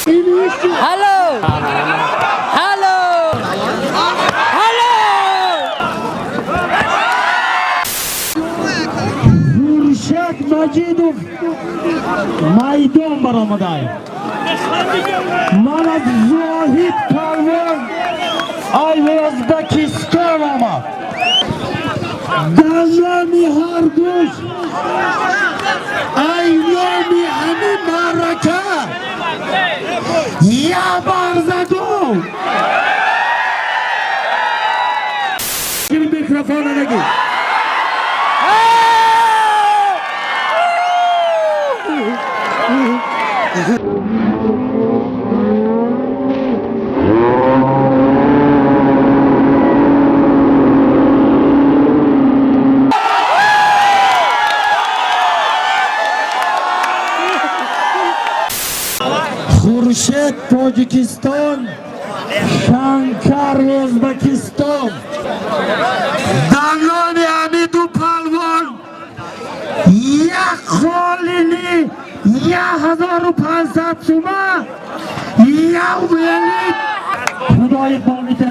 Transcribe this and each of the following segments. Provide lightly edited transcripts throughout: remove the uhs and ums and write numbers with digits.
Hello. Hello. Hello. Xurshid Majidov maydon baromaday. Mana Zohid Palvon ay O'zbekiston ama. Dazami Hardush ay Yomi Ami Maraka ya Barzado. Şimdi mikrofonuna git. Xurshid Tojikiston, Shankar O'zbekiston. Danloni Amidu Palvon ya Xolini ya 1500 suma ya Velid Xudoy bonita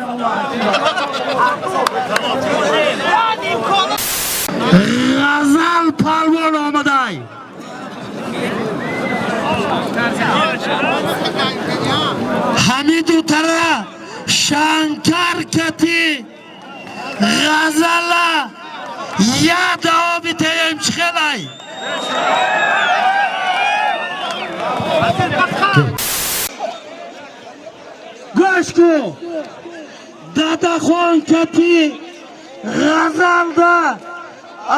G'azal Palvon omaday. Hamidu Tara Shankar Kati G'azala ya davobitayim chiqalay. Goshku Dadaxon Kati G'azalda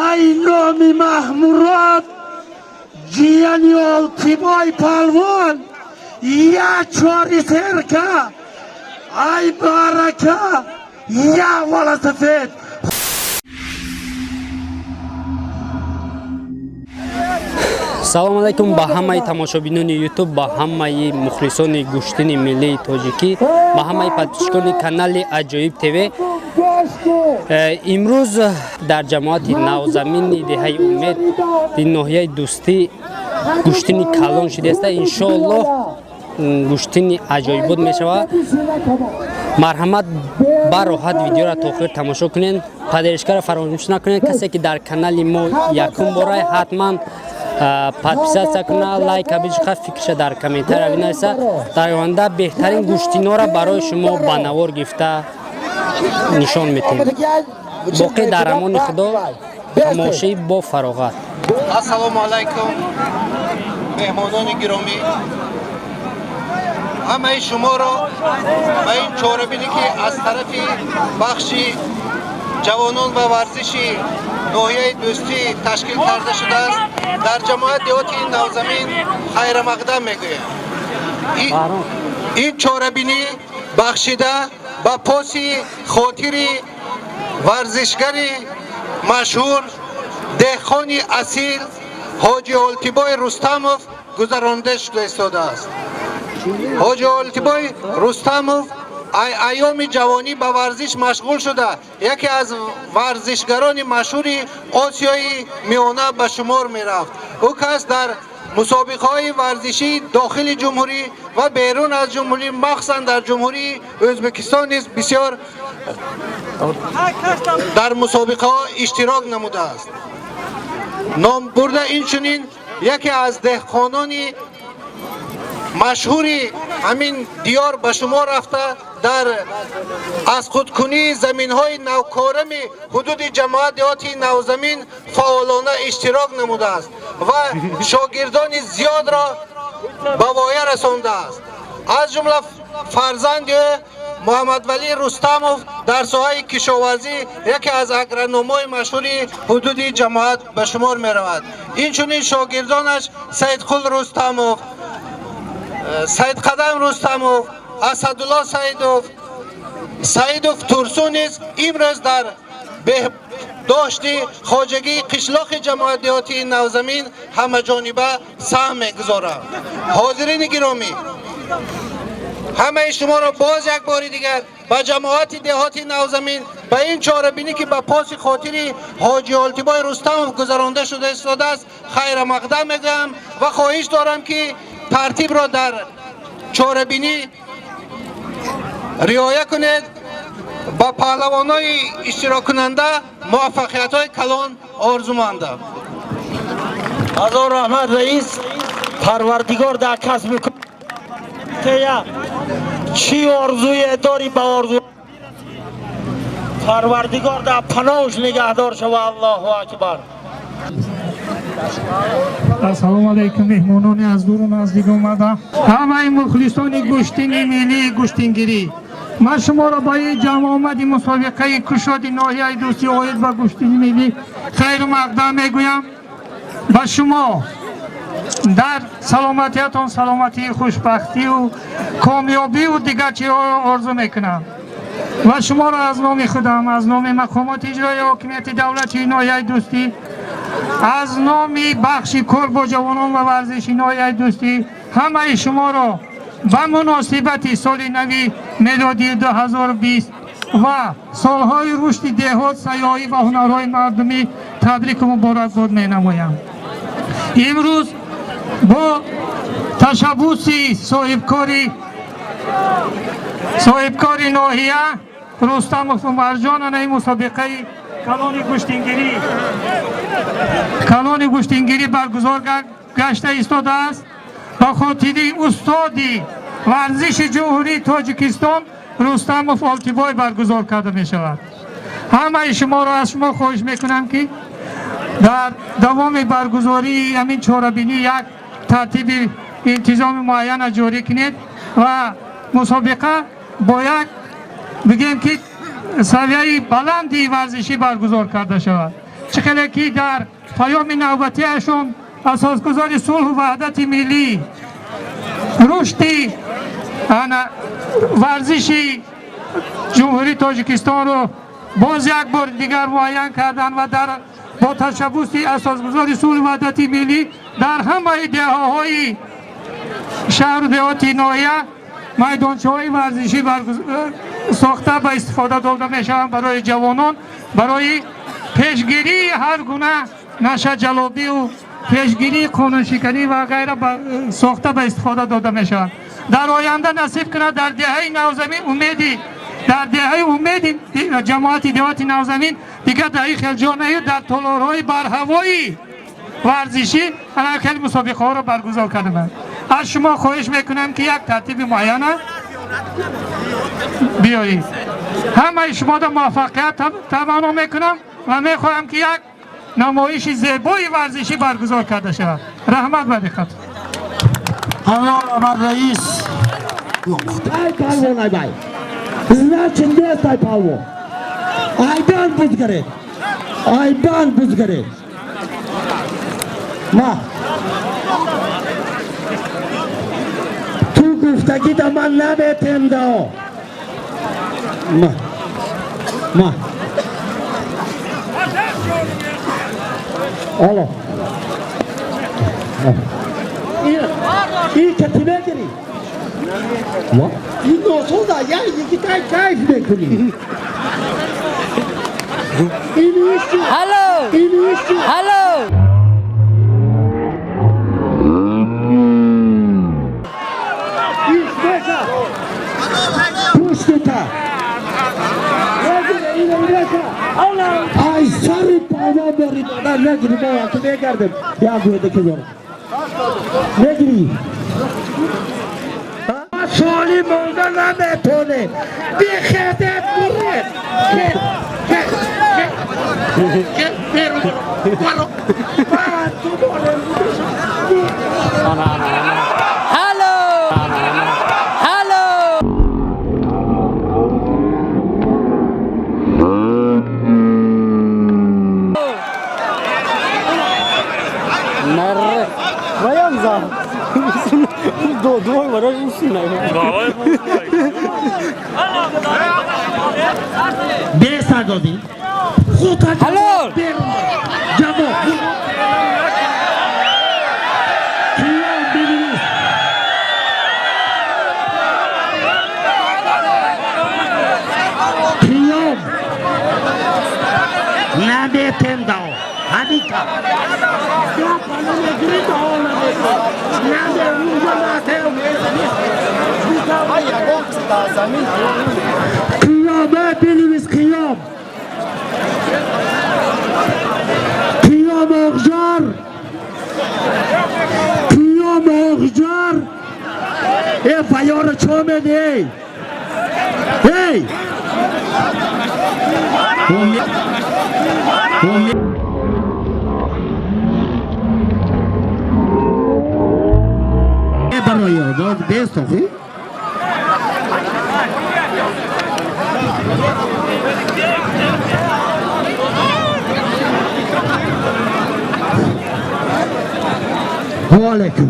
Aynomi Mahmurod Jiyani Oltiboy Palvon ya Chori Serka ay Baraka ya Walasafet. Салом алайкум ба ҳамаи тамошобинони YouTube, ба ҳамаи мухлисони гӯштини миллии тоҷикӣ, ба ҳамаи подписчикони канали Аҷоиб ТВ. Имрӯз дар ҷамоати Навзамини деҳаи Умед ин ноҳияи Дӯстӣ гӯштини калон шидааст. Иншоаллоҳ гӯштини аҷоибот мешавад. Марҳамат ба роҳат видеоро то охир тамошо кунед. Падаришкаро фаромӯш накунед. Касе ки дар канали мо якум бора ҳатман подписация куна, лайка биҷиқа, фикрша дар комментария бинависа. Дар оянда беҳтарин гӯштинора барои шумо ба навор гирифта нишон метем. боқӣ дар амони худо. тамошои бо фароғат. Ассалому алайкум меҳмонони гиромӣ, ҳамаи шуморо ба ин чорабинӣ ки аз тарафи бахши ҷавонон ва варзиши ноҳияи Дӯстӣ ташкил карда шудааст, дар ҷамоат деҳоти Навзамин хайрамақдам мегӯям. ин чорабинӣ бахшида ба поси хотири варзишгари машҳур деҳқони асил ҳоҷи Олтибой Рустамов гузаронида шуда истодааст. ҳоҷи Олтибой Рустамов айёми ҷавонӣ ба варзиш машғул шуда яке аз варзишгарони машҳури Осиёи миёна ба шумор мерафт. ӯ кас дар мусобиқаҳои варзишии дохили ҷумҳурӣ ва берун аз ҷумҳурӣ, махсусан дар ҷумҳурии Ӯзбекистон низ бисёр дар мусобиқаҳо иштирок намудааст. ном бурда инчунин яке аз деҳқонони машҳури ҳамин диёр ба шумор рафта дар аз худкунии заминҳои навкорами ҳудуди ҷамоат деҳоти Навзамин фаъолона иштирок намудааст ва шогирдони зиёдро ба воя расондааст. аз ҷумла фарзанди ӯ Муҳаммадвали Рустамов дар соҳаи кишоварзӣ яке аз агрономҳои машҳури ҳудуди ҷамоат ба шумор меравад. инчунин шогирдонаш Саидқул Рустамов, Саидқадам Рустамов, Асадулло Саидов Турсу низ имрӯз дар беҳдошти хоҷагии қишлоқи ҷамоат деҳоти Навзамин ҳамаҷониба саҳм мегузоранд. ҳозирини гиромӣ, ҳамаи шуморо боз як бори дигар ба ҷамоати деҳоти Навзамин ба ин чорабинӣ ки ба поси хотири ҳоҷи Олтибой Рустамов гузаронда шуда истодааст хайрамақдам мегӯям ва хоҳиш дорам ки тартибро дар چاره‌بینی رعایت کنید. با پهلوانای اشتراک کننده موفقیت‌های کلان آرزو مانده. هزار رحمت رئیس پروردگار در کسب که چی آرزوی داری به آرزو پروردگار در پناهش نگهدار شود. الله اکبر. السلام علیکم مهمانان از دور و نزدیک اومده، همه مخلصان گوشتین ملی گوشتینگیری، من شما را با این جمع آمدی مسابقه کشاد ناحیه دوستی آید و گوشتین ملی خیر و مقدم میگویم. با شما در سلامتیتان سلامتی خوشبختی و کامیابی و دیگر چیزها آرزو میکنم و شما را از نام خودم، از نام مقامات اجرایی حاکمیت دولتی ناحیه دوستی، از نام بخش کار با جوانان و ورزشی ناحیه دوستی همه شما را به مناسبت سال نوی میلادی 2020 و سالهای رشد دهات، سیاحی و هنرهای مردمی تبریک و مبارکباد مینمایم. امروز با تشبوس صاحبکاری ناحیه رستم و مرجان این مسابقه کلان گوشتینگیری برگزار گشته ایستاده است. به خاطر استادی ورزش جمهوری تاجیکستان رستم آلتیبای برگزار کرده می شود. همه شما را از شما خواهش میکنم که در دوام برگزاری همین چاره‌بینی یک ترتیب انتظام معین جاری کنید و مسابقه باید بگیم که سویه بلندی ورزشی برگزار کرده شود. چقدر که در پیام نوبتی اشون اساسگذار صلح و وحدت ملی رشد ورزش جمهوری تاجیکستان رو باز یک بار دیگر معین کردن و در با تشبوس اساسگذار صلح و وحدت ملی در همه دهه‌های شهر و دیهات ناحیه میدانچه‌های ورزشی ساخته به استفاده داده میشوند برای جوانان، برای پیشگیری هر گونه نشه جلابی و پیشگیری قانون شکنی و غیره ساخته به استفاده داده میشوند. در آینده نصیب کنه در دهه نوزمین امیدی در دهه امید جماعت دیهات نوزمین دیگر دهه خلجانه در تالارهای برهوایی ورزشی خیلی مسابقه ها را برگزار کردم. از شما خواهش میکنم که یک ترتیب معین بیایید. همه شما را موفقیت تمنا میکنم و میخواهم که یک نمایش زیبای ورزشی برگزار کرده شود. رحمت و دقت. الله رئیس ای پالوان ای بای значит нет ай палвон айдан бузгаре айдан бузгаре ма ту гуфтаги да ман наметем дао ма алло این کتیبه گیری این نوسو دا یا یکی تای کایف میکنی این ایشتی هلو ایش بشا پوشتی تا نگیره اینو بشا ای سری پاوا بری دادن نگیری باید تو بگردم یا بوده که دارم نگیری سوالی مونده نمیتونه بیخدت بره دوی براش میشینه بیسا دادی خودتا هلو جمع کیان ببینید کیان نمیتن داو همیتا یا پنو نگری داو نمیتن نمیتن قیامت بنویس قیام قیام اغجار قیام اغجار ای فیار چومد ای ای برای آزاد بیست آخی علیکم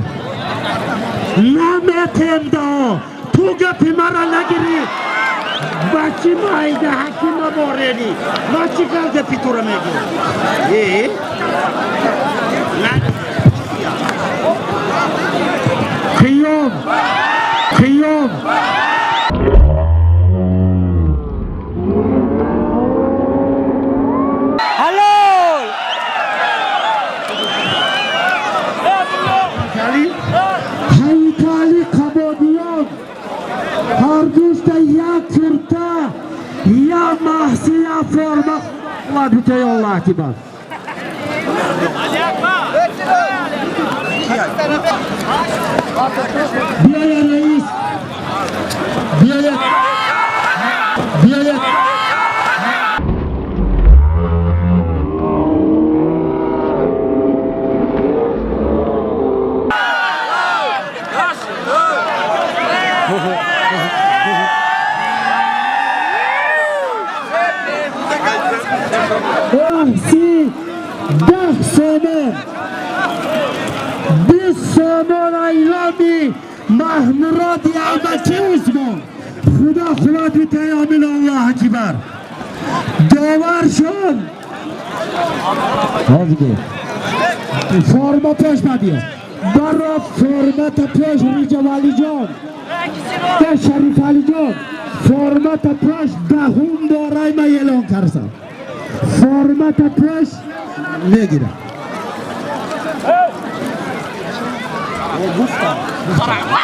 نمیتیم دا تو گپی مرا نگیری بچی مایده حکیم بارینی ما چی کل گپی تو را میگی قیام قیام هیکلی قبادیان هر دوست یک کرتا یا محسی یا فرما و بیته الله اکبر بیا یا رئیس بیا یا محسی 10 سومن 20 سومن ایلامی محمرات یعبتی عثمان خدا خلات بیته آمین الله اکبر داور شد آزگه فرما پیش بدیم برا فرمت پیش ریجا والی جان ده شریف علی جان فرمت پیش دهم دارای ما اعلان کرسم فرمت پیش میگیرم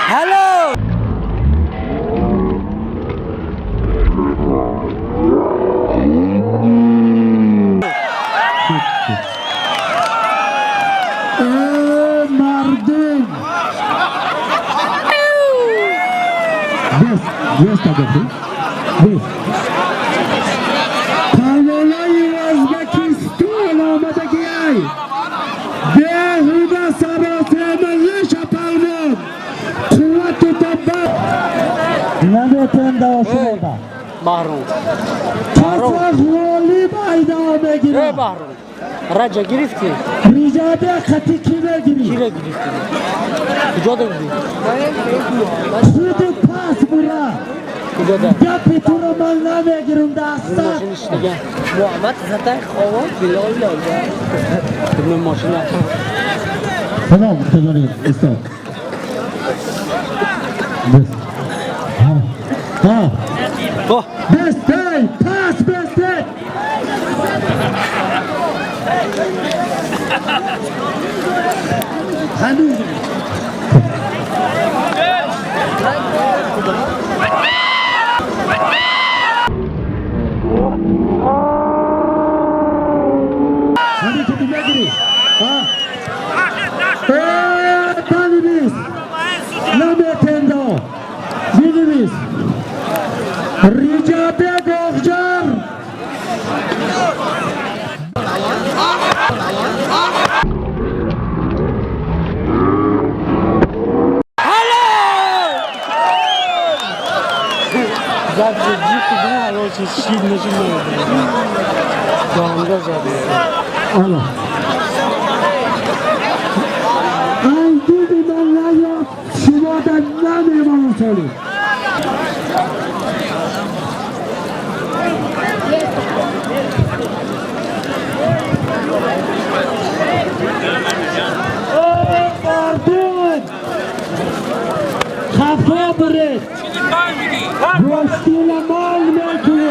هلو مردم بس تا گفتی بس کانالای ازبکستان آمدگی ای بهوده سراسر ملیش پلمان قوت و دبت نمیتون داشته بحرون کسا غالی بایده بگیره بحرون رجا گرفتی ریجاده خطی کی بگیری کی گرفتی کجا دادی خود پاس برا کجا دادی گپی تو رو من نمیگیرم دستا محمد زده خواه بلال لاجه بدون ماشین سلام تجاری استاد بس ها بسته پاس بسته هنوز هنوز تو بگیری بنویس نمیتندا بنویس ریجابه گوخجار زد جدی کدوم حالا چیز شید نشون نمیده دانگا زده Allah. Ay dedim Allah ya. Şumadan ne meyvanı söyleyeyim. Pardon. Kafa bırak. Rostuyla mal mektubu.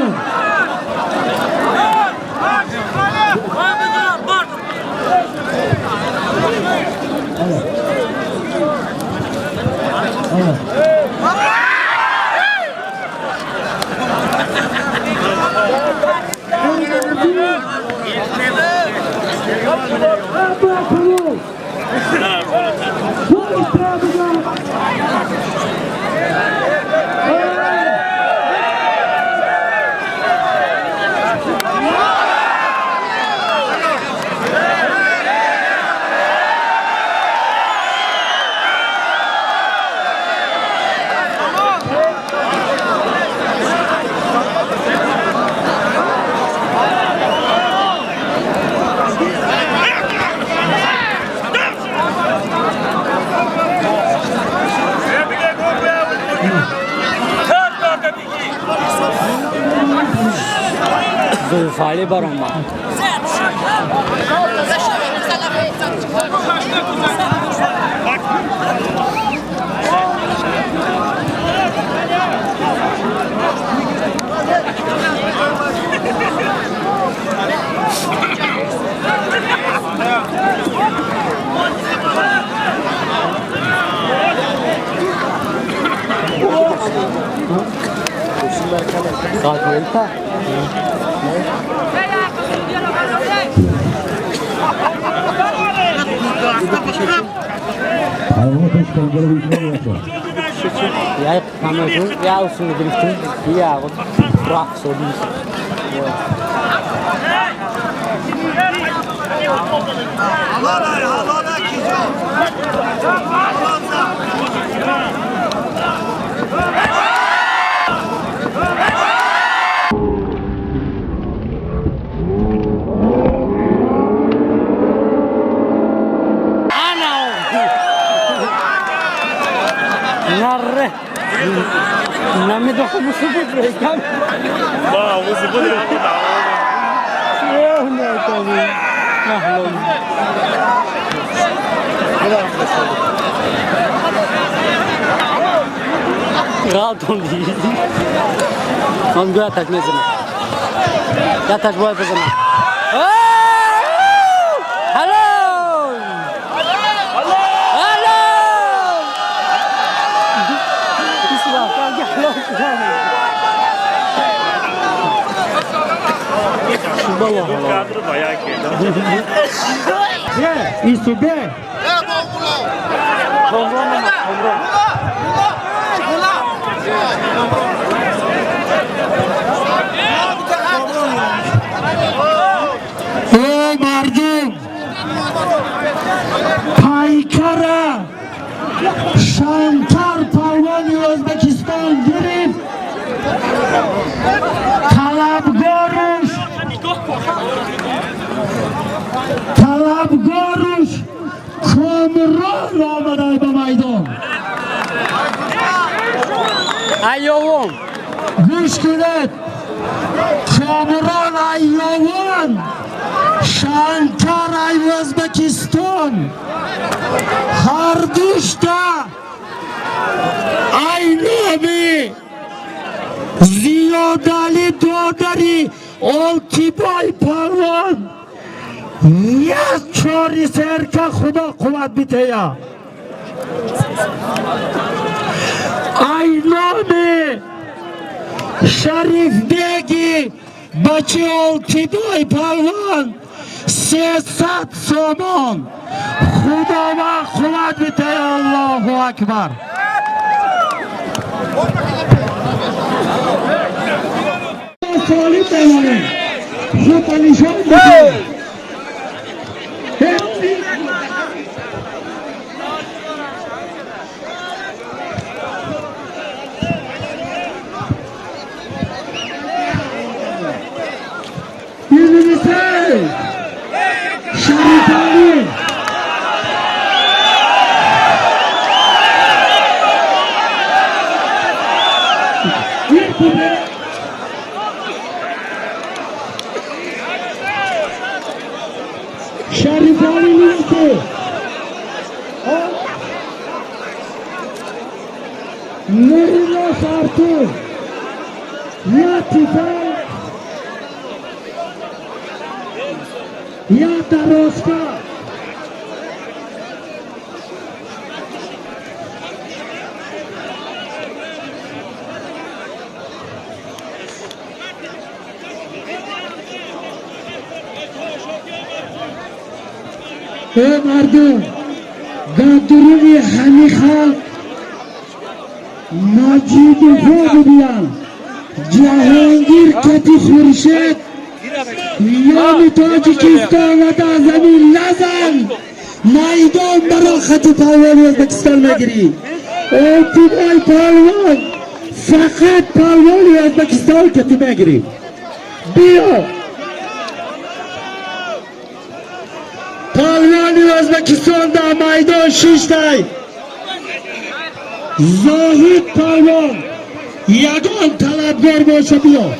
Zulfali barama. Saat vuelta. Ya kamu ya usul drifting ya aku rock sodis. Narre. Nami do como super break. Não, você pode não. Eu não também. Rahat ol değil. On göğe tak ne zaman? Ya tak bu ay zaman. Hello. Hello. Bismillah. Hello. O quadro vai aqui. Isso bem. O mardum Paykara Shankar Palvani O'zbekiston girib talabgorush Komron omaday be maydon Ayovum. Gush kuned Komron ayovon Shankar ay O'zbekiston har dushta aynami Ziyodali Dodari Oltiboy Palvon یک چاری سر که خدا قوت بیته یا اینام شریف بیگی بچه التیبای پلوان 300 سامان خدا و قوت بیته یا الله اکبر سالی بمانه خود نشان بیته Şerifali Linke Nurullah Sartu Latife Ya Daroska مردم در درون همی خلق مجید خود بیان جهانگیر کتی خورشید یام تاجیکستان و در زمین نزن میدان برا خط پالوانی ازبکستان مگیری ابتدای پالوان فقط پالوانی ازبکستان کتی مگیری بیا پالوانی ازبکستان در میدان شیشتای زاهد پالوان یگان طلبگار باشه بیا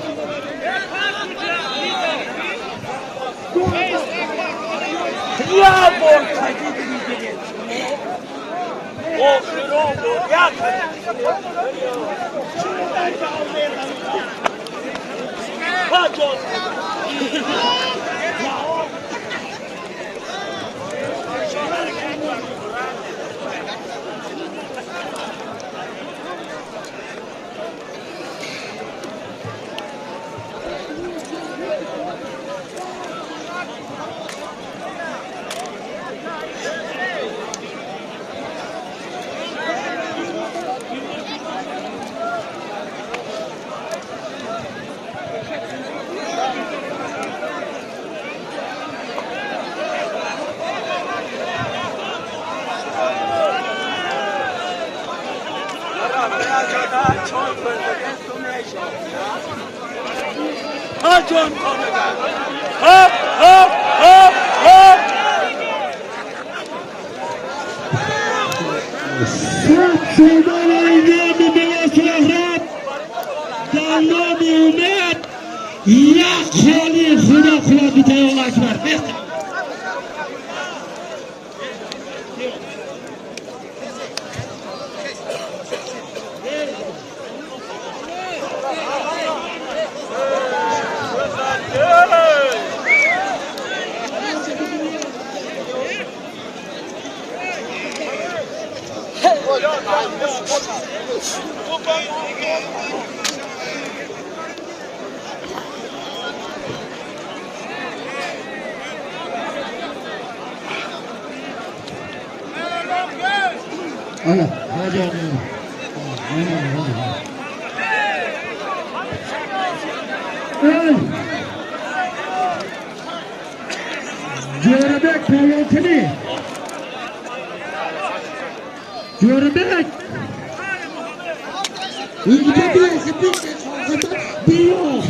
سب شدن ایمان بلا سهراب در نام امید یک خالی خدا خدا بیتای الله اکبر بهتر آیا راجع جوربک پایانتنی جوربک اینجا بیا بیا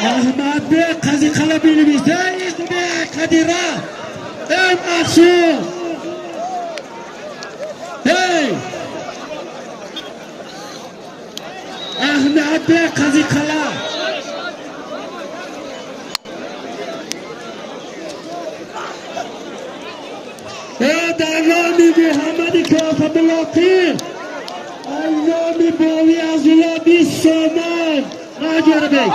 احمد بی قضی قلبی نمیسته ایست بی قدیره ای مقصود ای احمد بی قضی قلب ای در نامی محمد کافه بلاقی ای نامی باوی از بی سامان راجر بی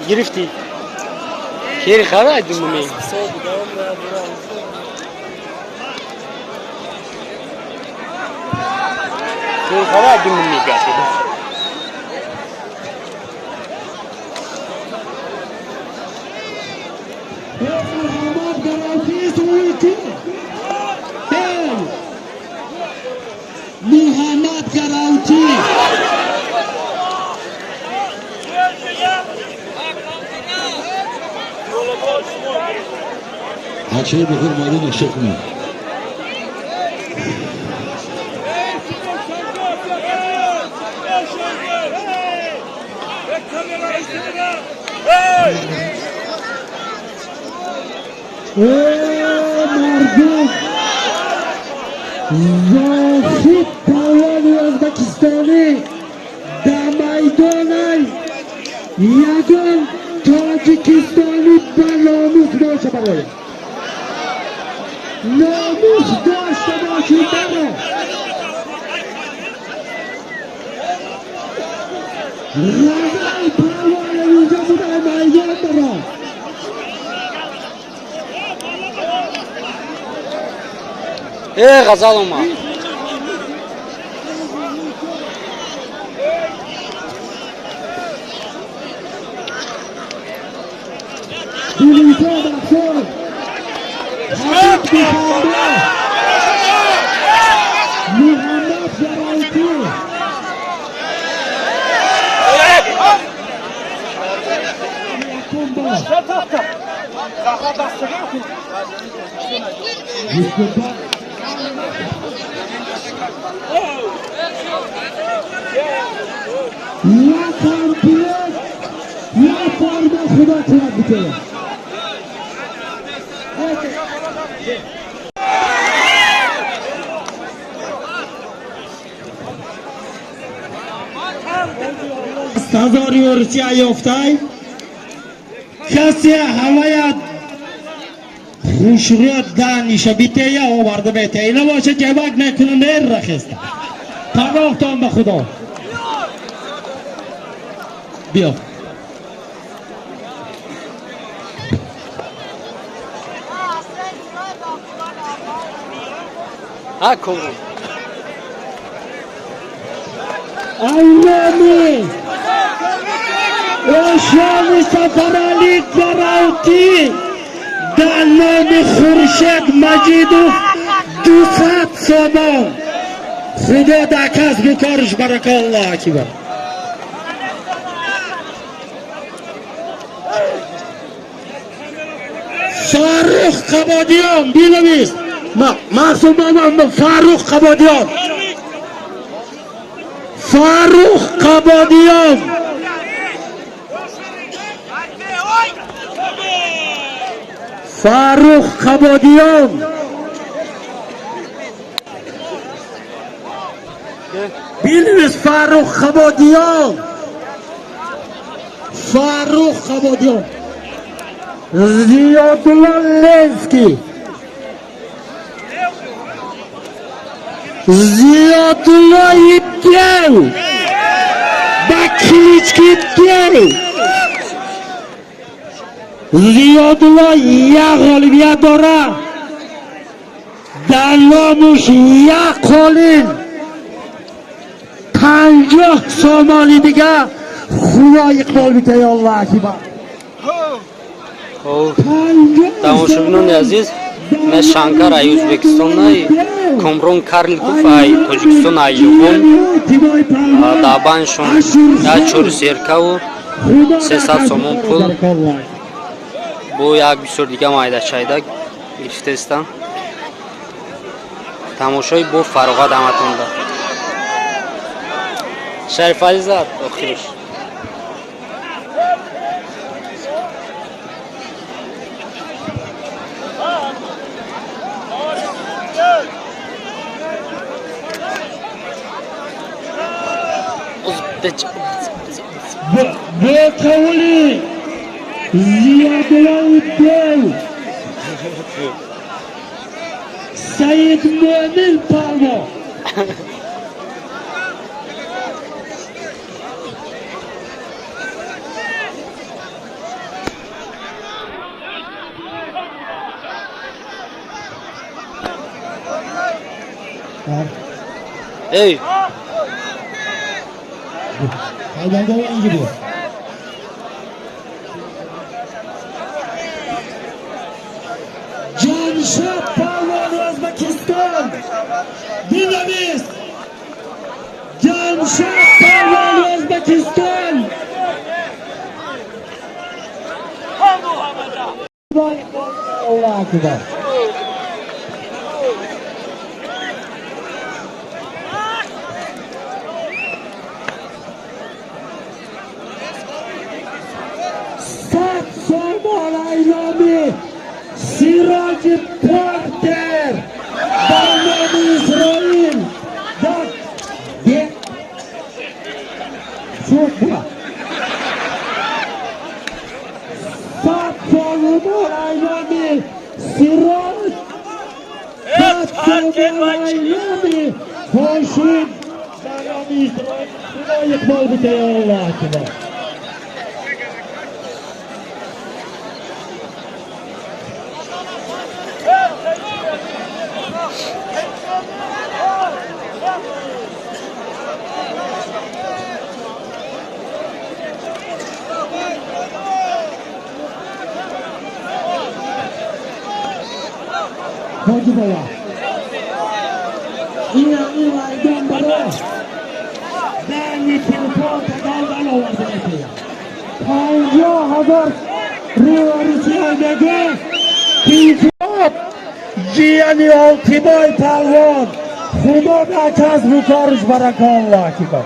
گرفتی Kiri xara dumumi. Kiri xara dumumi gati. Muhammad Garanti Suwiti. Muhammad Garanti. Açıyı bakır madem eşek mi? Marduk Zahid Pavlani O'zbekistoni Damaydonay Yagon Tojikistoni balomus boşa baroy Namus boşa başı baro Razay Pavlani O'zbekistoni maydon baro G'azal oma. Hulusi Mahmud Habib Muhammad Muhammad Garanti Ya komplet ya forma Xudo qiladi keyin. Tazor yo'richi ayoftay kasi havaya خوشرود دانیشه بیتیه آورده بیتیه اینا باشه جواب نکنه نیر رخیسته پناهتان به خدا بیا Ha kovrum. ایمانی اشان سفرالی گراوتی در نام خورشید مجیدوف 200 سامان خدا در کسب کارش برکت الله اکبر فاروق قبادیان بینویست معصوم بابا فاروق قبادیان فاروق قبادیان فاروق قبادیان بینویست فاروق قبادیان فاروق قبادیان زیادالله لنسکی زیادالله یبگل با کلیچکی یبگل زیادالله یک غالبیت داره در نامش یک قالین 50 سامانی دیگه خدا اقبال بیده یا الله اکبر Тамошобинони азиз, мен Шанкар ай Ӯзбекистонай Комрон Карликов ай Тоҷикистон ай Ёбон дабаншон як 4 серкаву 300 сомон пул бо як бисёр дига майдачайда гирифтаистам. Тамошои бо фароғат ҳаматонда. Шарифали зад охириш. بقولی زیادالله دل سید مومن پالما Ey. Haydan devam gidiyor. Jamshid Palvon O'zbekiston. Dinamiz. Jamshid Palvon O'zbekiston. Allohu akbar. Aylami, Siraj Porter, Barnum İsrail, çok bu. Satfolumur Aylami, Siraj Satfolumur Aylami, Hoşin, Barnum İsrail, Siraj Porter, Allah'a akbar. Hacı Baba. İnan bana. Ben telefon tekrardan olardım epey. Panca haber Rivarisiyan'daki Kifot Ciyani Oltiboy Palvon Xudo nakaz bukarish barakallah kifot.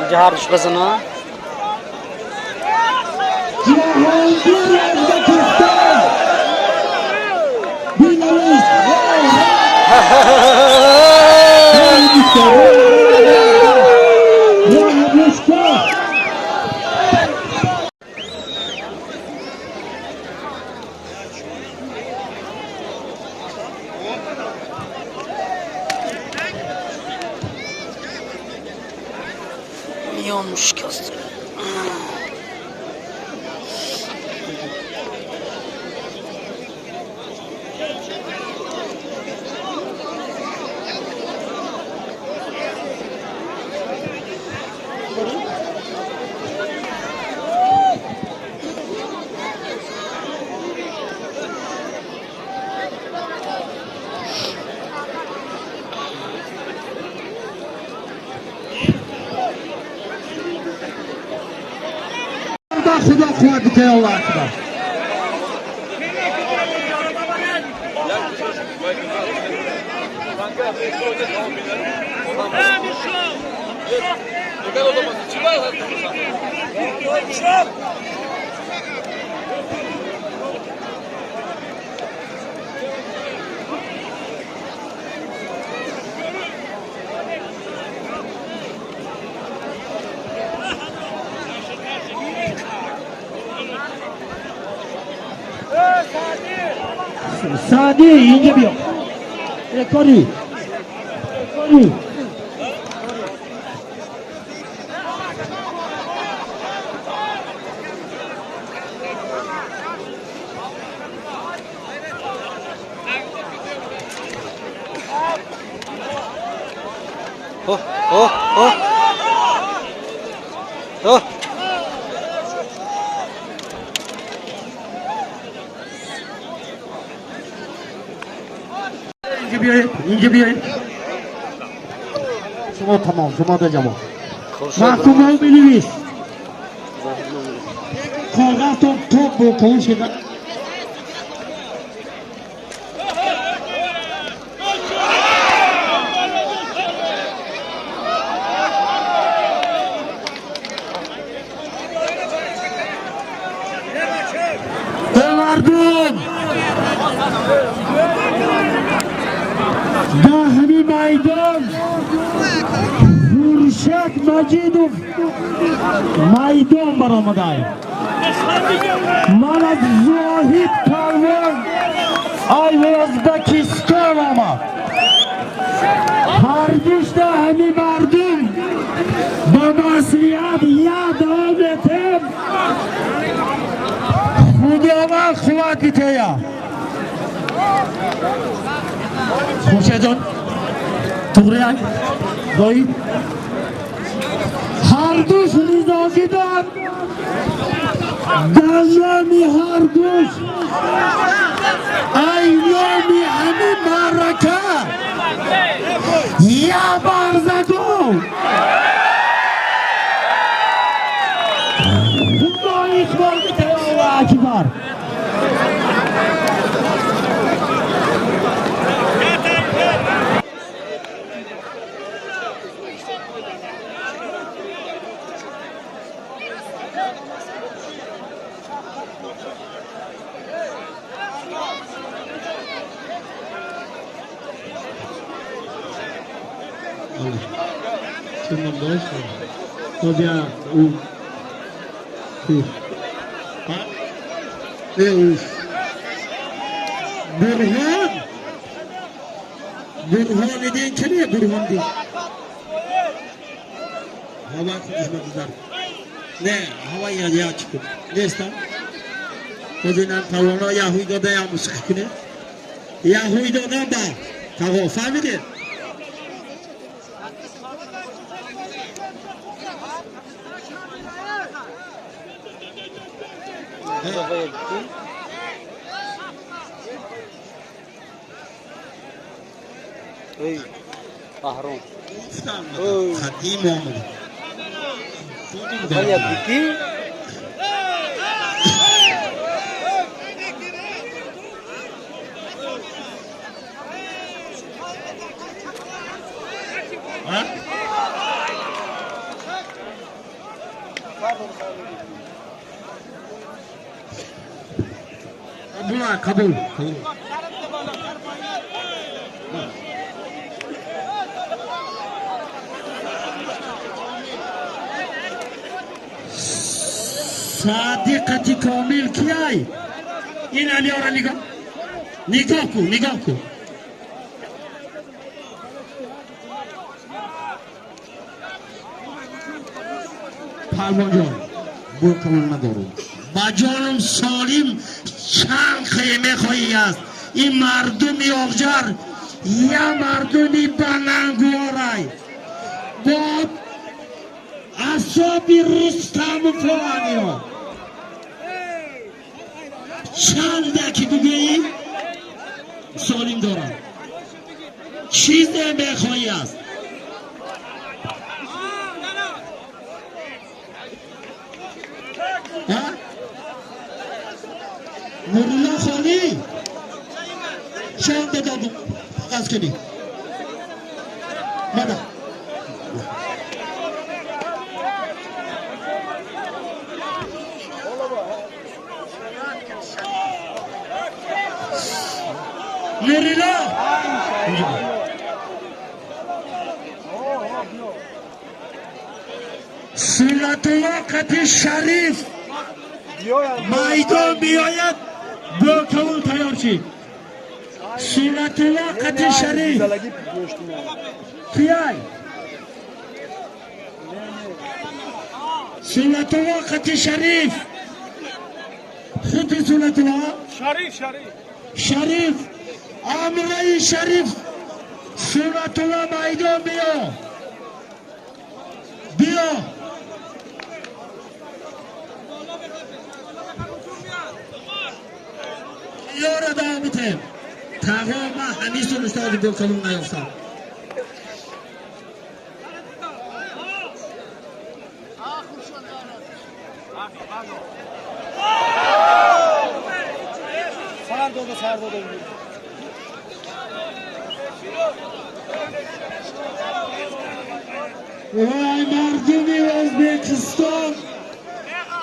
Cihar düşbesine. Cihangir O'zbekiston. Dinamiz. İyi olmuş göster. Xudo quvvat etay Allohu akbar. Sadi ince bir yok. Rekori. Rekori. Oh, oh, oh. Oh. İnce bir Şuma tamam, şuma da camı. Mahkum olmalıyız. Kavga top bu konuşuyor. Ömerdin. Dahmi meydan. Hurşet مجیدوف میدان برآمده. من از زاهد پروان ای ازبکستان آمد. هر گشت همی مردم به مسیحیت یاد آمدیم. خداوند قوت بیته. خوشه جان توغری ای دایی هر دوش نزاکی داد دلامی هر دوش ایلامی همی مرکه یا برزدو خدا اخبار بیته الله اکبر. برهان دین کنه برهان دین هوا خودش مدار نه هوا یا چیکو نیستا خودینا توانا یهوی داده یا موسیقی کنه یهوی داده با توا فهمیده ای قهرم خدیم آمده باید بیتی قبول صادقتی کامل کیای این علی را نگاه کن پالوان جان برو قبول ندارم با جانم سالم چند خیمه خواهی است این مردمی آخجر یا مردمی بنانگوارای با اصابی رستم فوانی ها چند دکی بگویی سالم دارم چیزی بخواهی است نورولا خالی چند دادم از کنی مادا نورولا سنت وقت شریف میدان بیاید با قبول تیار شید سنت وقت شریف کیای سنت وقت شریف خود سنت وقت شریف امره شریف سنت وقت میدان بیا یار دامته تمام همیشه استاد بکلون نیافتم وای مردمی ازبکستان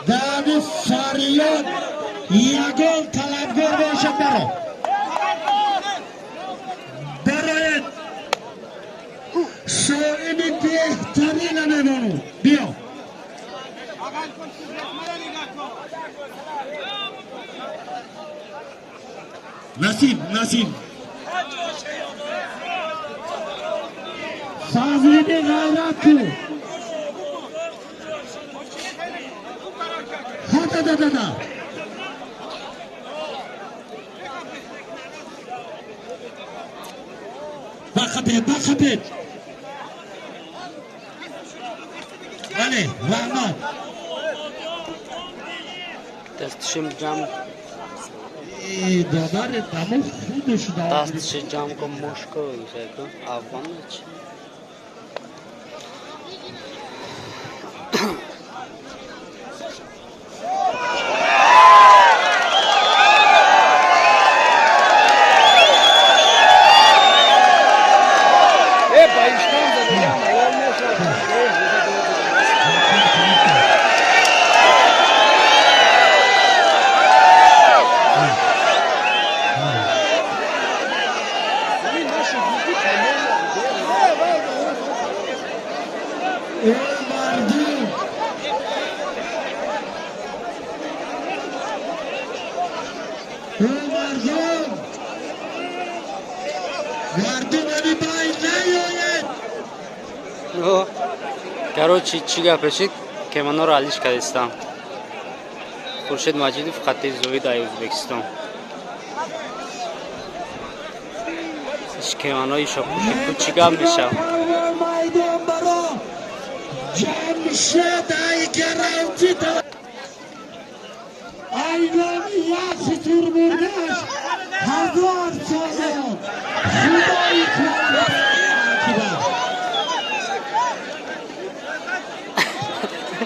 دم فریاد یگان طلبگار باشد برای سائمی بهترین مهمانو بیا نسیم سازید غیرت تو دا بخبید بله رحمت دستشم جمع دادار دمو خودش داد دستش جمع کن مشکل میشه کن افغان چی короче чӣ гапешид кеманоро алиш кардистам хуршед маҷидов хатти зоид ай ӯзбекистон иш кеманои шопушид ку чӣ гап мешав ایرانی یخی تور بردش هزار ساله خدایی کنه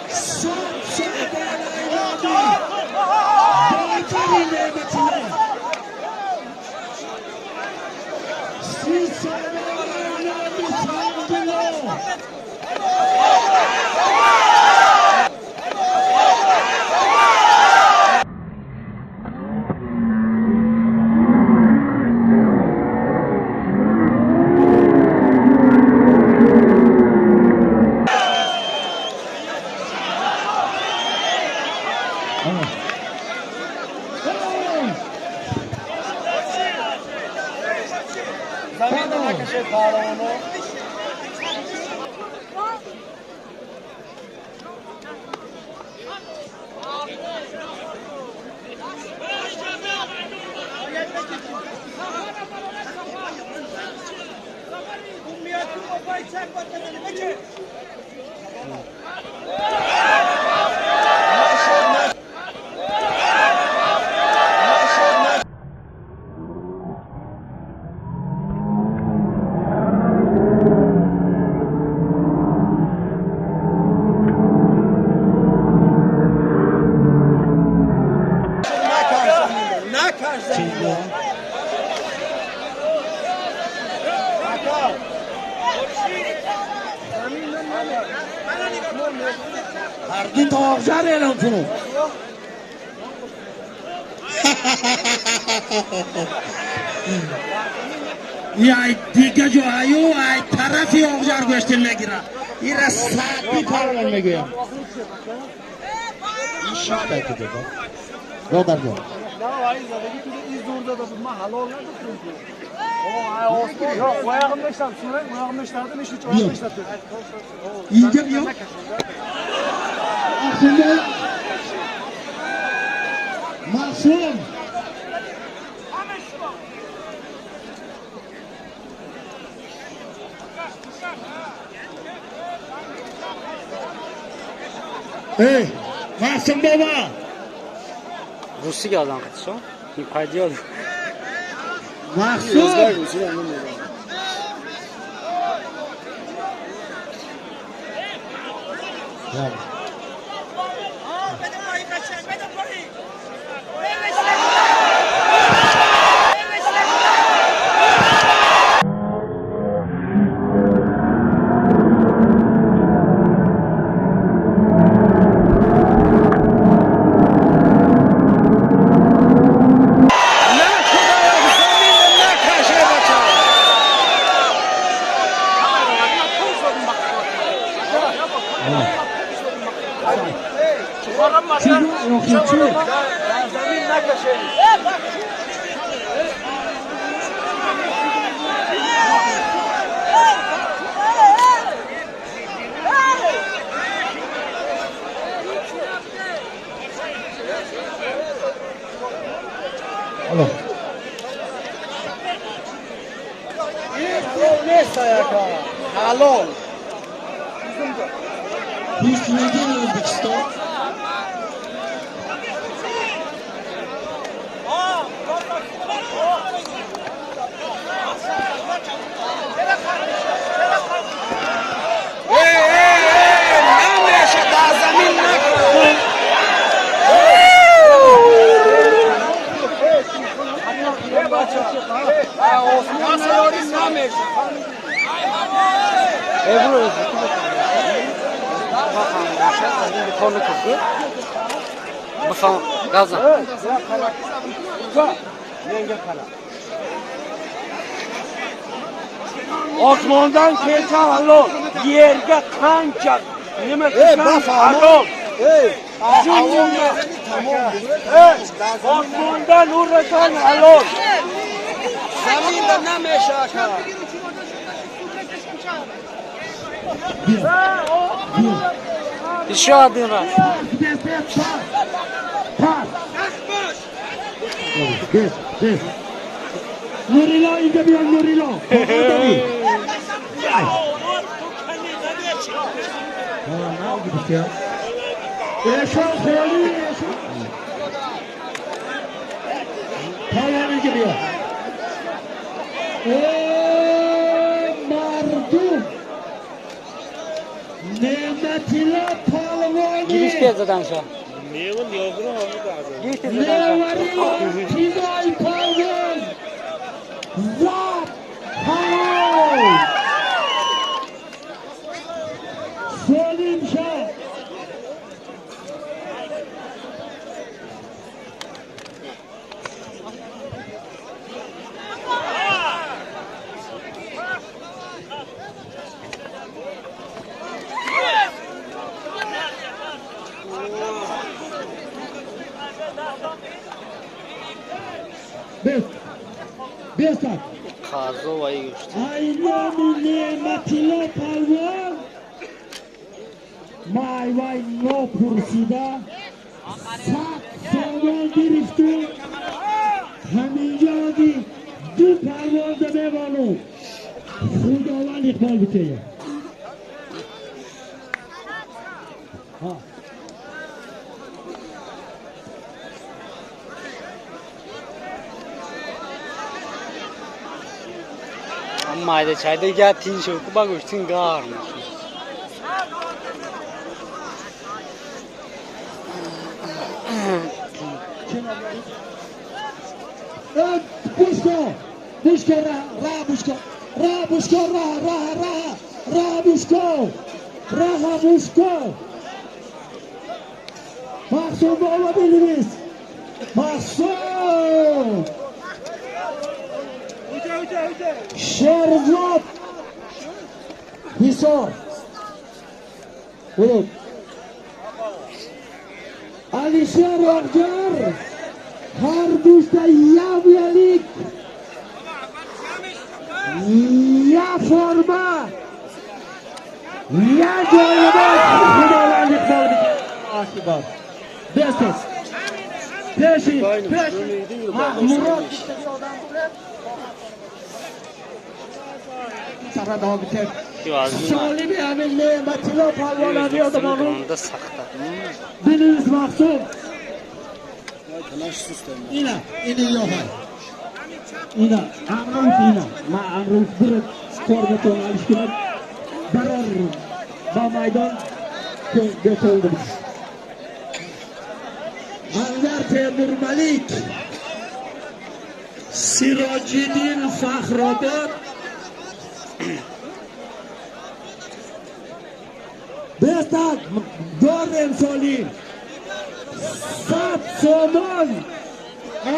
صد سال ایرانی بهترین نعمتیه 30 سال ایرانی سندلو هردی تاغجر اعلام کنو ای دیگه جو ایو ای طرفی آغجر گوشتل نگیره این را ساعتی پرون میگویم این شکل که دیگه دادر جو اینجا بیا آخونده معصوم معصوم بابا روسیga odam qilishon paydiyor معصوم Halol. Hiç yedin Özbekistan. Osmondan kelsa halol, yerga qancha nima qilsan halol. Osmondan urasan halol. Zaminda nameshaka. Еще один раз. Nurilo gidiyor Nurilo. Ne oldu ya? Eşan Khali. Khali gidiyor. Mardum. Nemetila Palvani. Giriş piyasadan şu an. Neyin yavrum onu da azam. Giriş piyasadan şu an. Nevarilo Pizay Palvan. Zat. Halal. Selim Şah. Bestak. Kazova'yı geçti. Aynamin nematila palvan. Mayvay no pursida. Sat saman giriftu. Haminja di du palvan da bevano. Khudavan iqbal biteye. Amma ayda çayda ya tin şu bak üstün garmış. Pushko. Pushko ra Pushko. Ra Pushko ra Pushko. Ra Pushko. Mahsun olabiliriz. Mahsun. Sherzod. Hisor. Bulut. Alisher Akjar. Har düşte yavyelik. Ya forma. Ya joylamak. Xudolarlik bo'ldi. Bestes. Peşin. Murat. Sara davom eter. Sholim Amin Ne'matilla palvon Aviyodomonu. Onda saxta. Dilimiz mahsub. Ina yo'q. Ina Amruf ina. Ma Amruf bir forma to'g'alish kerak. Barar ba maydon ko'rdi. Anvar Temur Malik. Sirojiddin Faxrodod. Bestak Dorem Solim. Sat Somon.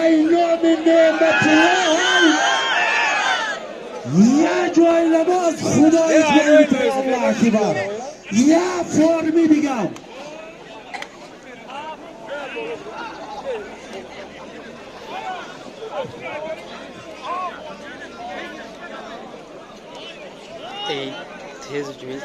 Aynomin Ne'matilla. Ya joylamaz Xudoyim bo'ldi. Alloh akbar. Ya formi degan. ای تیز جوید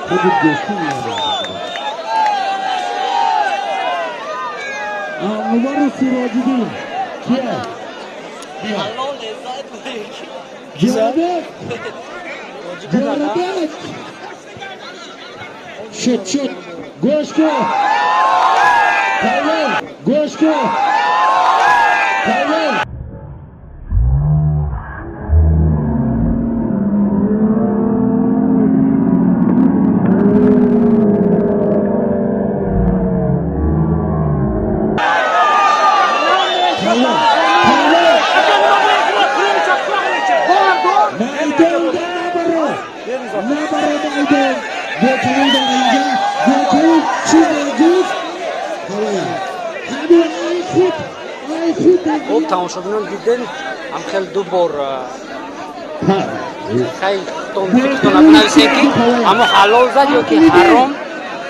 استوی انوار سراج‌الدین کیه؟ جربک جربک شد گوش کن تاول گوش کن تاول خب تماشاگران دیدن هم خیلی دو بار خیلی تون نویسه که اما حلال زد یا که حرام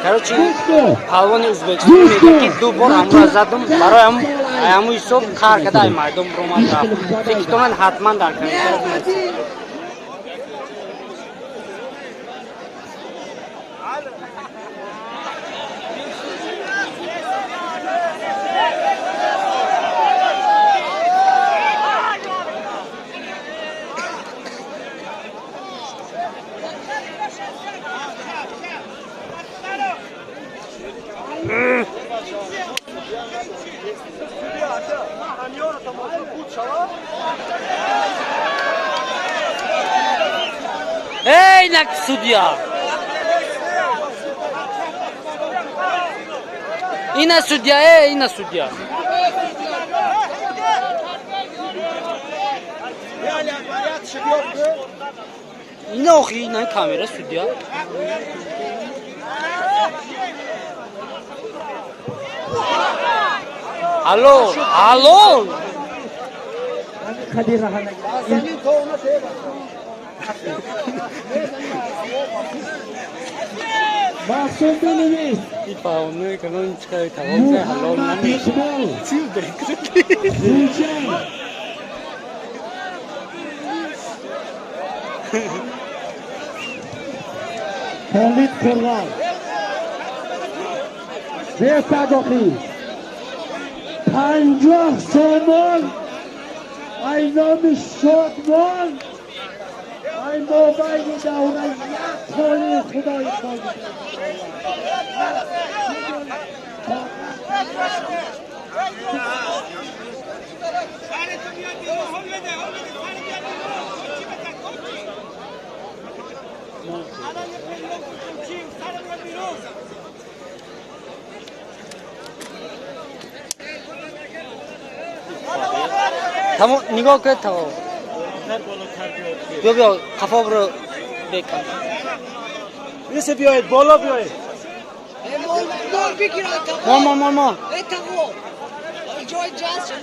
کرچی پهلوان ازبکستان میگه که دو بار هم را زدم برای همون حساب کار کرده ای مردم رو من فکر کنم حتما در کنید ای نک سودیا اینا سودیا اینا سودیا اینا آخی اینا کامera سودیا الو الو محسن بنویس این پاونه کنون چکای تمام زه حلال نمیشه چیز بکنی روشن خالد قرغان به صداقی 50 سامان ای نام شادمان ای موبایل دوره یک تانی خدای خواهد تمام نگاه کرد تمام بیا قفا برو بکن میشه بیاید بالا بیاید دور بگیر ماما اتقو جای جاست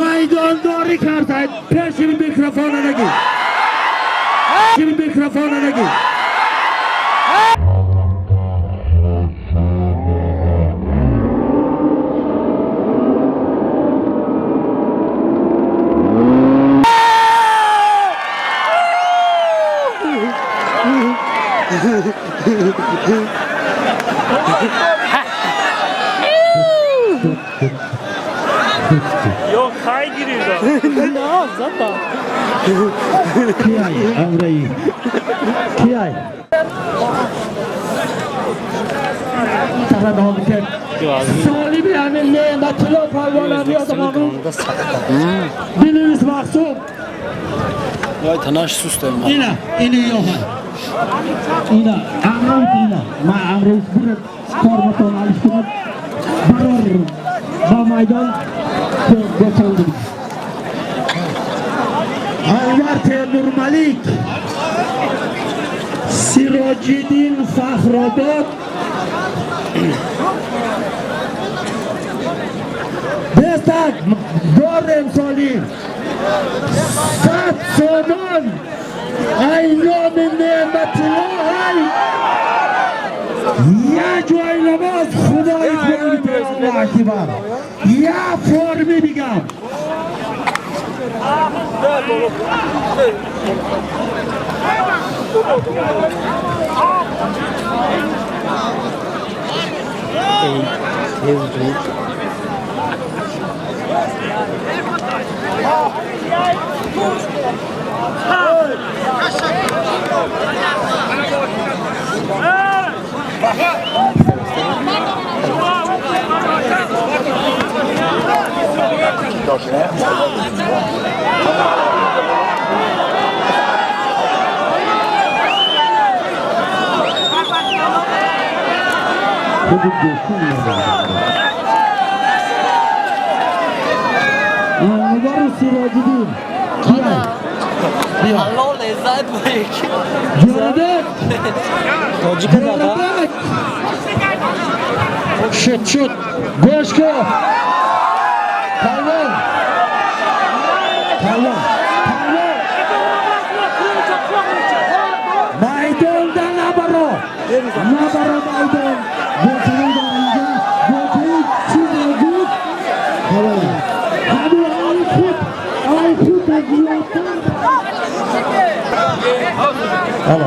Maydondori kartaydı. Peşin mikrofona da git. Şimdi mikrofona da git. Yok kay giriyor. No, zaten. Kiyay, Amra'yı. Kiyay. Tara da oldu ki. Salim yani ne natilo payvalanıyor adamın. Biliriz mahsum. Vay tanaş sus deme. İna yok. İna, Amra'yı ina. Ma Amra'yı buraya formatonu alıştırıp baror. Ba maydan geçendik. Anvar Temur Malik, Sirocidin Fahrobod, Destak Dorem Solim, Sat Sonon, Aynomin Nemetilay, Ya Joylamaz Khudai Koyte Allah Akbar, Ya Formi Bigam. Anvar Sirocidin. Allah lezzet büyük. Gördük. Gördük. Şut. Goşko. Kalın. Maydonda Nabaro Maydon. Götürü dağınca. Götürü çizildik. Kalın. Hadi Aykut Aziyat'tan. Alo.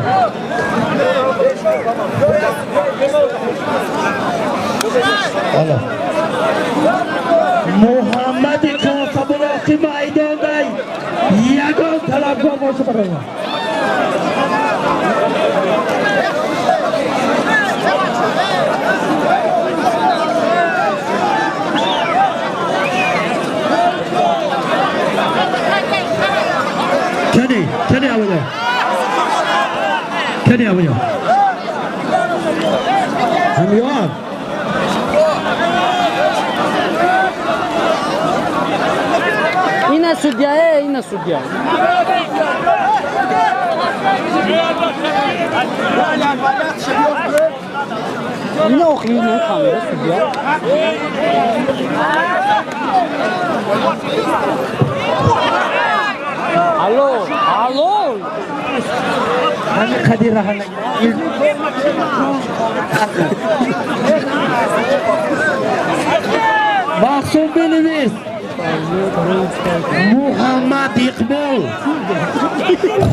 Alo. Muhammed Kasabulaki maydondayım. Yagon talabgor boşu bırakın. Kedi yapıyor. Hem yok. Ina sudya. Yine okuyun kamera sudya. Alo. Hani Kadir Rahan'a Mahsun Bilimiz Muhammed İkbal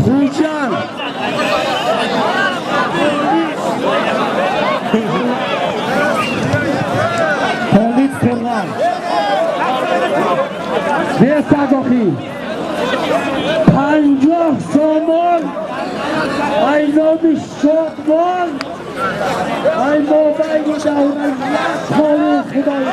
Hucan Halit Kurran Vesadoki Panjah Somon Aynomi Şotman Aynomi Şotman Kolu Kudayı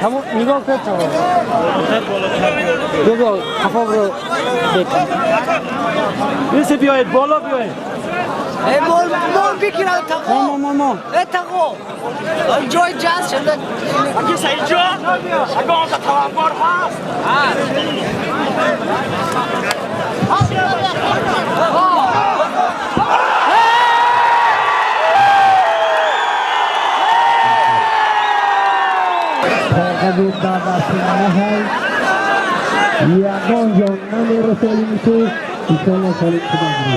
Tamam, nigah kır tamam. Yok, kafa vur. Birisi بیاید بالا بیاید. Bol بگیرم تقو ماما تقو جای جاز شده اگه سعید جا اگه آنجا توانبار هست بود در دستنامه های یگان جان نمی رسالی میشه ایشالا سالیم کنم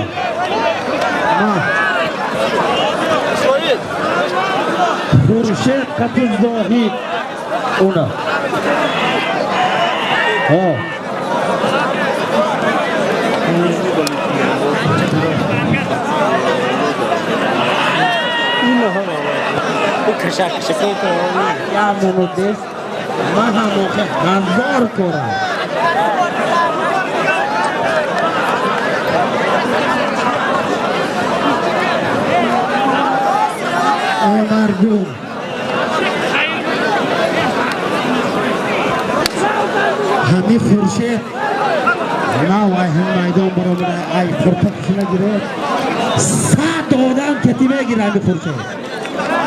خورشید قطب زاهید اونا کشک یا منو من هم موقع هزار کنم مردم همی خورشید نه وای هم میدان برو بده ای فرتکش نگیره 100 آدم کتی بگیره همی خورشید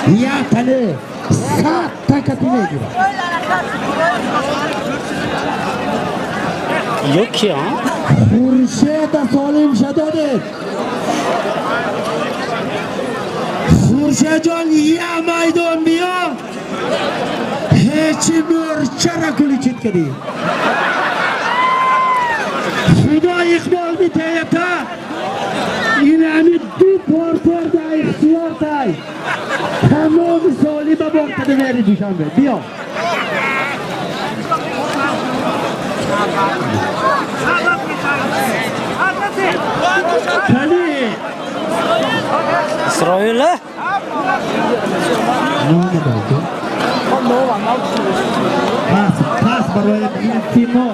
یا تنه 100 تا کتی بگیره یکی ها خورشید سالم شداده خورشید جان یه میدان بیا هیچی مرچه را کلی چید کدی خدا اقبال میتیتا این همی دو پارتر دا اختیار تای تمام سالی با بارتده میری دوشنبه بیا کلی اسرائیل پس برای تیما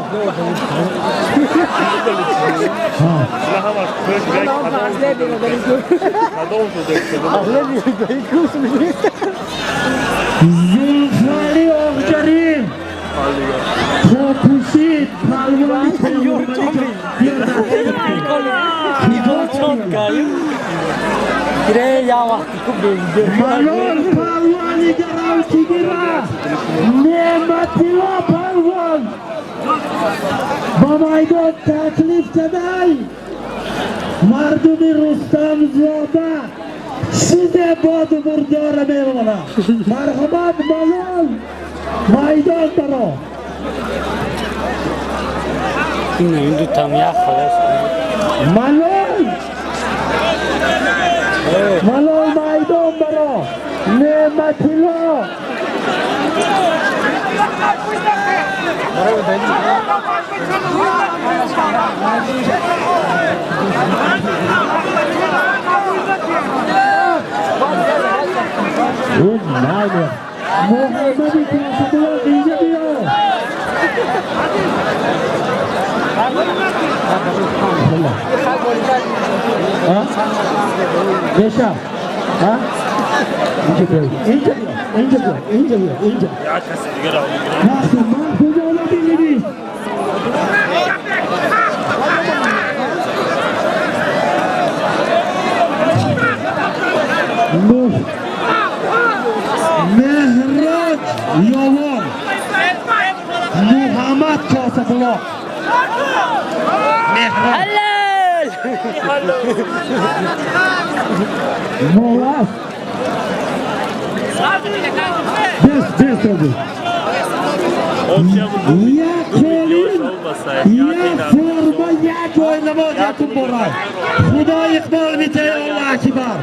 زلفاری آخجاریم پاپوشید پلوانی ملال پلوانی گرام چیگیرا نعمتی را پلوان با میدان تکلیف کدای مردمی رستم زاده سیده باد و برداره میمونه مرحبت ملال میدان برا این دو تامیه خلاص ملال ملال میدان برا نعمتی را این نایده محمدی کنسدوار اینجا بیا بشا اینجا بیا یا کسی دیگه را من کجا نبینیدی مهراج یاور محمد کاسفلا مهراج مولاس دست دادی یک کلیم یک فرما یک جای نماز یکون برای خدا اقبال میته الله اکبر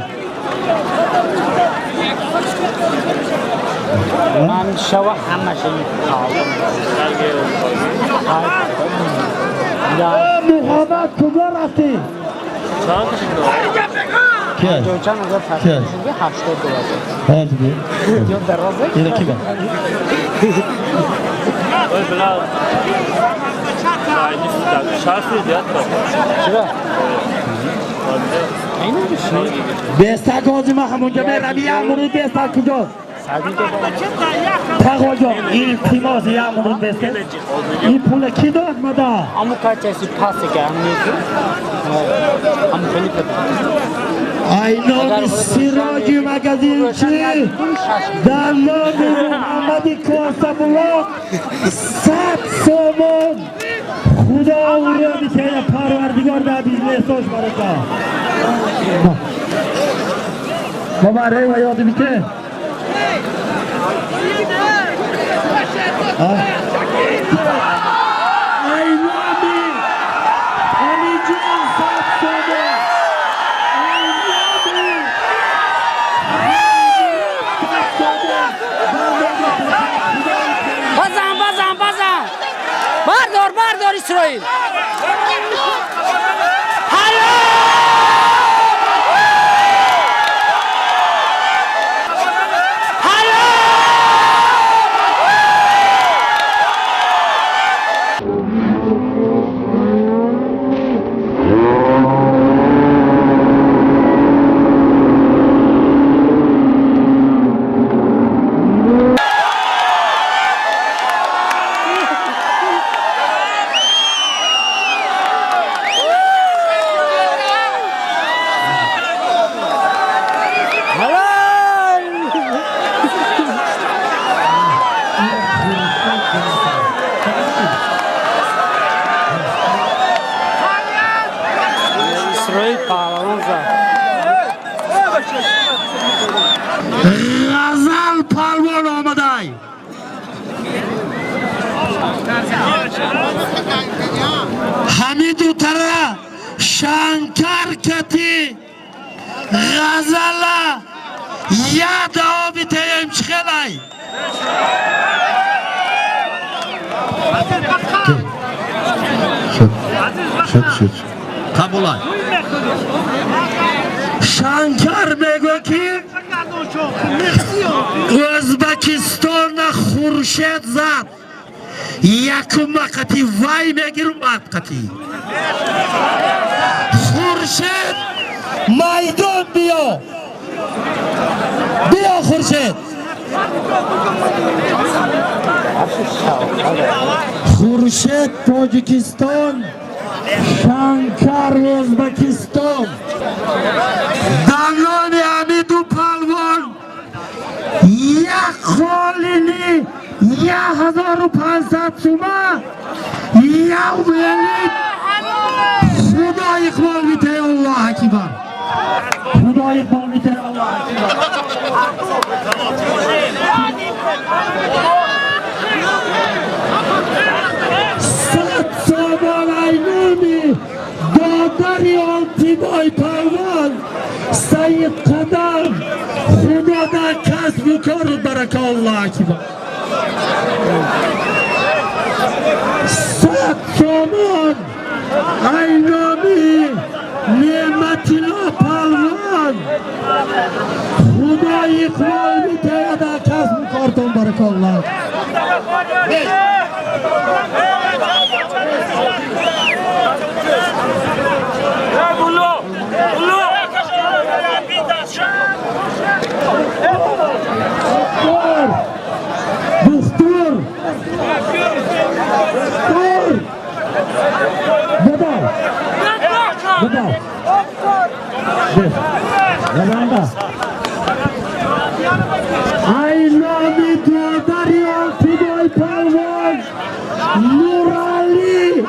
من شوا همه شایی محمد کجا رفتی؟ چند هزار فرسون شده 80 دلار ها دیگه یا درازه اینه کی با؟ بلا شرفی زیاد چرا؟ اینو بشی بستک آجی ما همونجا برم یه امونی بستک کجا؟ سعدی که تقا جا این تیماز یه امونی بستک این پول کی داد مدا؟ امو کار چیزی پاسه که هم نیست امو خیلی کتر aynam Siraj magazinchi Dallol Muhammadi Kosabulok 100 so'm Xudo uradi ki Parvardigor da biznes hoş baraka. Baba rey yodi bite. Aynami Alican 100 so'm. بزن بردار اسرائیل اسرائیل پهلوان زد غزل پالوان آمده حمید تره شنکر کتی غزل یاد آبی تیم چخلای شد قبولای شنکر میگو که ازبکستان خورشید زد یکم قطی وای میگیرم ات قطی خورشید میدان بیا خورشید خورشید تاجیکستان شنکر ازبکستان دلال حمیدو پهلوان یک خالینی 1500 تومان یک ولی خدا اقبال میته الله اکبر خدا اقبال میته الله اکبر 100 سامان اینومی دادری آلتیمای پهلوان سید قدم خدا در کسب و کار برکه الله اکبر 100 سامان اینومی نعمتی لا پهلوان خدا اقبال میته در کسب و کارتون برکه الله دستور ای نامی دادری آلتیمای پهلوان نورالی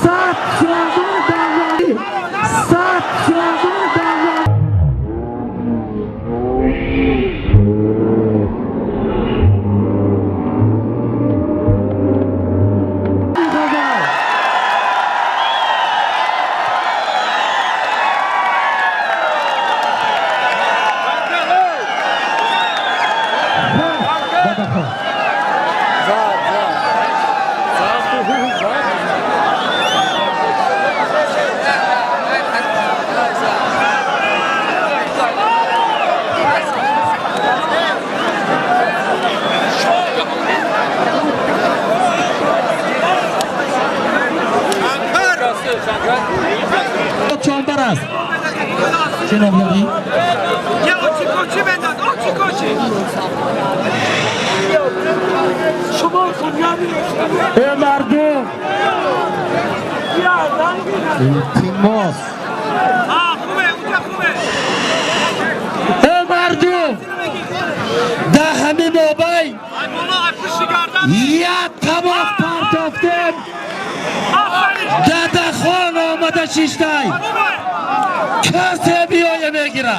100 سامان دلوالی 100 سامان دلوالی چانبر است چه نمیدی؟ یه آچی کوچی بدن آچی کوچی شما کامیابی ای مردم این تیماس خوبه اونجا خوبه یک طبق پرتافتیم ددخان آمده شیشتای کسی بیایه بگیره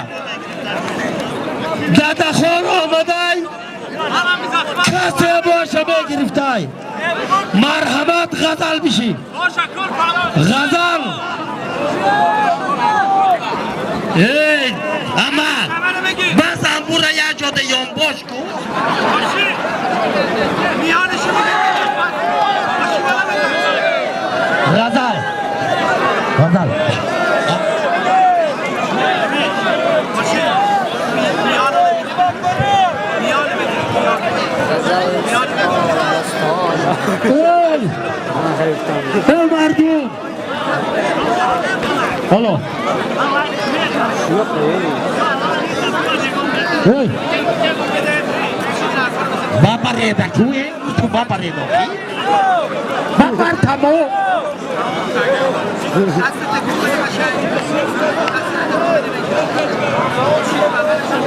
ددخان آمده کسی باشه بگرفتای مرحمت غزل بشی غزل ای اما بس هم بوره یه جاده یان باش کن غزل غزل ای مردم هلو ای بابا ریدا کوی تو بابا ریدا کی بابا تمو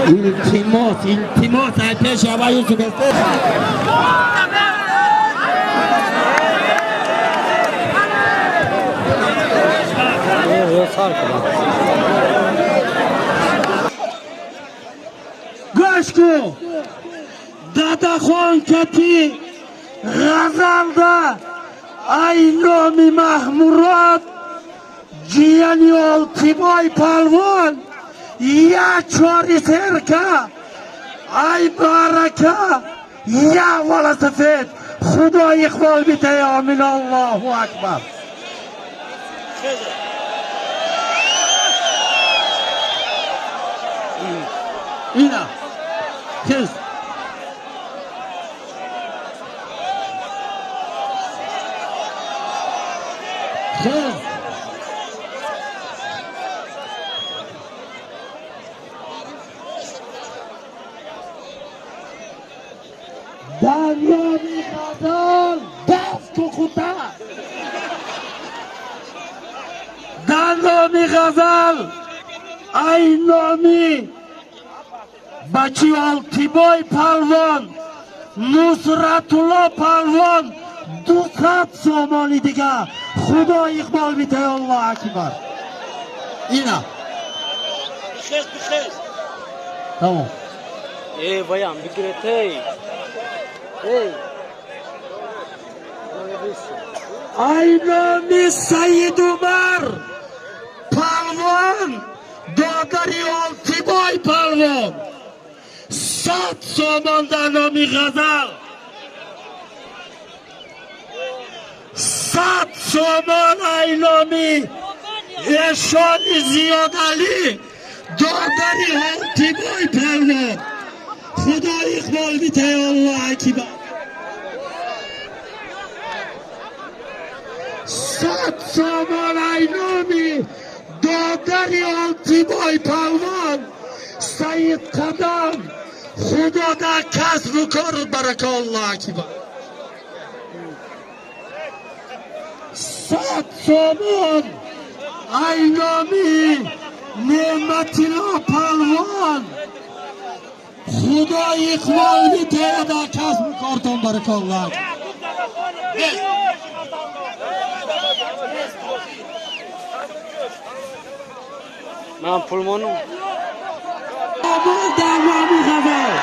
التماس ای پیش هوایی تو بسته گوش کو ددخان کتی غزل ده ای نامی محمورات جیانی التیبای پلوان یا چاری سرکه ای بارکه یا والا سفید خدا اقبال بیته آمین الله اکبر اینا کس خیلی دریانی غزل دست تو خودت دریانی غزل ای نامی بچی التیبای پلوان نصرت الله پلوان 200 سامانی دیگه خدا اقبال بیته الله اکبر اینا خیز بخیز تمام ای بایم بگیرت ای ای نامی سید عمر پلوان دادری التیبای پلوان 100 سامان در نامی غزل 100 سامان ای نامی اشان زیاد علی دادری التیبای پلوان خدا اقبال بیته الله اکبر 100 سامان ای نامی دادری التیبای پلوان سید قدم خدا در کسب و کار برکه الله اکبر 100 سامان ای نامی نعمت الله پلوان خدا اقبال بیته در کسب و کارتان برکه الله اکبر من پولمانم آمان در نامی غزل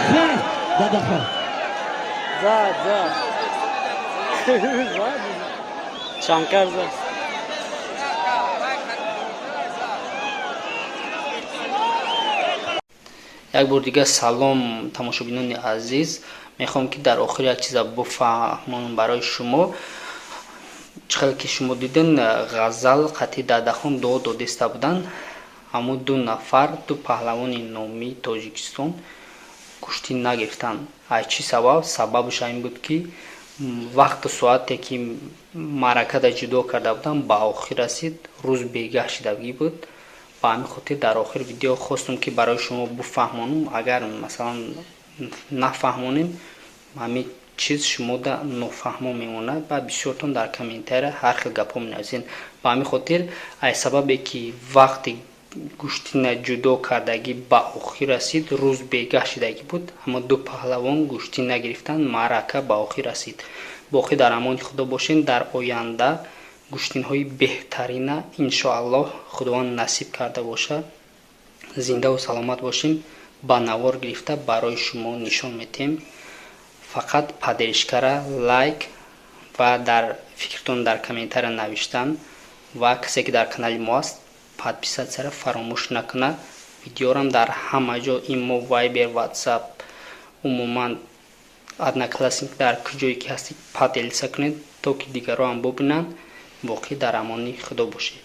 خیلی ددخان زد شنکر زد یک بار دیگه سلام تماشابینان عزیز. میخوام که در آخر یک چیز بفهمونم برای شما. چقدر که شما دیدن غزل قطعی ددخان دو دسته بودن، اما 2 نفر 2 پهلوان نامی تاجیکستان کشتی نگرفتن. از چی سبب؟ سببش این بود که وقت ساعتی که معرکه را جدا کرده بودن به آخر رسید، روز بیگاه شدگی بود. با همین خاطر در آخر ویدیو خواستم که برای شما بفهمونم. اگر مثلا نفهمونیم همین чиз шумода нофаҳмо мемонад ва бисёртон дар комментар ҳар хел гапҳо менависен. Ба ҳамин хотир аз сабабе ки вақти гӯштина ҷудо кардагӣ ба охир расид, рӯз бегаҳ шидагӣ буд, ҳама ду паҳлавон гӯшти нагирифтанд, маърака ба охир расид. боқӣ дар амони худо бошем. Дар оянда гӯштинҳои беҳтарина иншоаллоҳ худованд насиб карда бошад, зиндаву саломат бошем, ба навор гирифта барои шумо нишон метем. фақат падеришкара лайк ва дар фикртон дар комментария навиштан ва касе ки дар канали мо аст подписатсияро фаромӯш накунад. видеорам дар ҳама ҷо имо, вайбер, ватсап, умуман одноклассник дар куҷое ки ҳастед подделиса кунед, то ки дигарон ҳам бубинанд. боқӣ дар амони худо бошед.